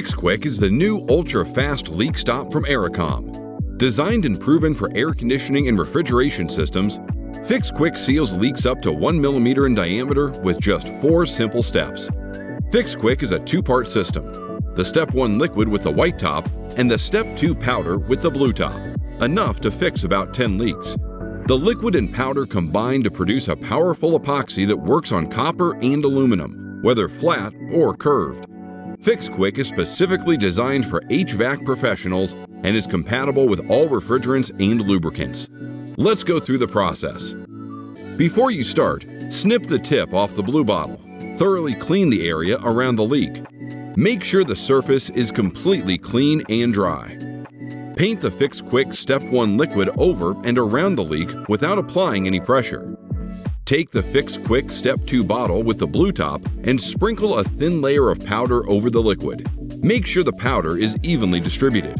FixQuick is the new ultra-fast leak stop from Errecom. Designed and proven for air conditioning and refrigeration systems, FixQuick seals leaks up to 1 millimeter in diameter with just 4 simple steps. FixQuick is a 2-part system: the Step 1 liquid with the white top and the Step 2 powder with the blue top, enough to fix about 10 leaks. The liquid and powder combine to produce a powerful epoxy that works on copper and aluminum, whether flat or curved. FixQuick is specifically designed for HVAC professionals and is compatible with all refrigerants and lubricants. Let's go through the process. Before you start, snip the tip off the blue bottle. Thoroughly clean the area around the leak. Make sure the surface is completely clean and dry. Paint the FixQuick Step 1 liquid over and around the leak without applying any pressure. Take the FixQuick Step 2 bottle with the blue top and sprinkle a thin layer of powder over the liquid. Make sure the powder is evenly distributed.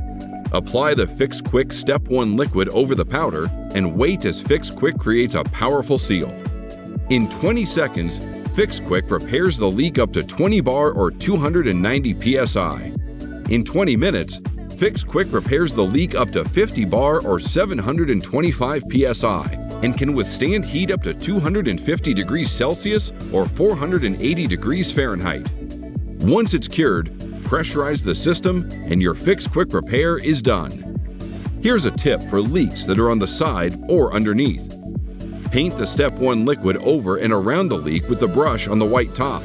Apply the FixQuick Step 1 liquid over the powder and wait as FixQuick creates a powerful seal. In 20 seconds, FixQuick repairs the leak up to 20 bar or 290 psi. In 20 minutes, FixQuick repairs the leak up to 50 bar or 725 psi and can withstand heat up to 250 degrees Celsius or 480 degrees Fahrenheit. Once it's cured, pressurize the system and your FixQuick repair is done. Here's a tip for leaks that are on the side or underneath. Paint the Step 1 liquid over and around the leak with the brush on the white top.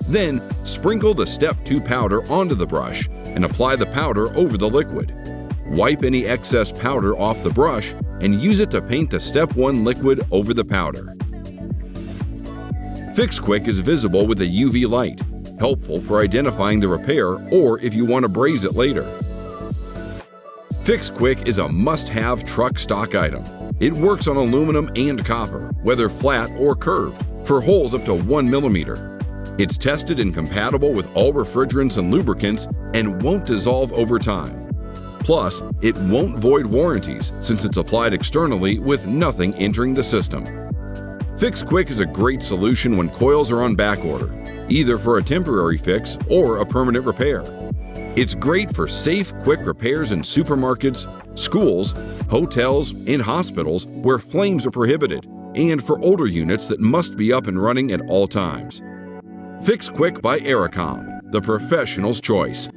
Then, sprinkle the Step 2 powder onto the brush and apply the powder over the liquid. Wipe any excess powder off the brush and use it to paint the Step 1 liquid over the powder. FixQuick is visible with a UV light, helpful for identifying the repair or if you want to braze it later. FixQuick is a must-have truck stock item. It works on aluminum and copper, whether flat or curved, for holes up to 1 millimeter. It's tested and compatible with all refrigerants and lubricants and won't dissolve over time. Plus, it won't void warranties since it's applied externally with nothing entering the system. FixQuick is a great solution when coils are on back order, either for a temporary fix or a permanent repair. It's great for safe, quick repairs in supermarkets, schools, hotels, and hospitals where flames are prohibited, and for older units that must be up and running at all times. FixQuick by Errecom, the professional's choice.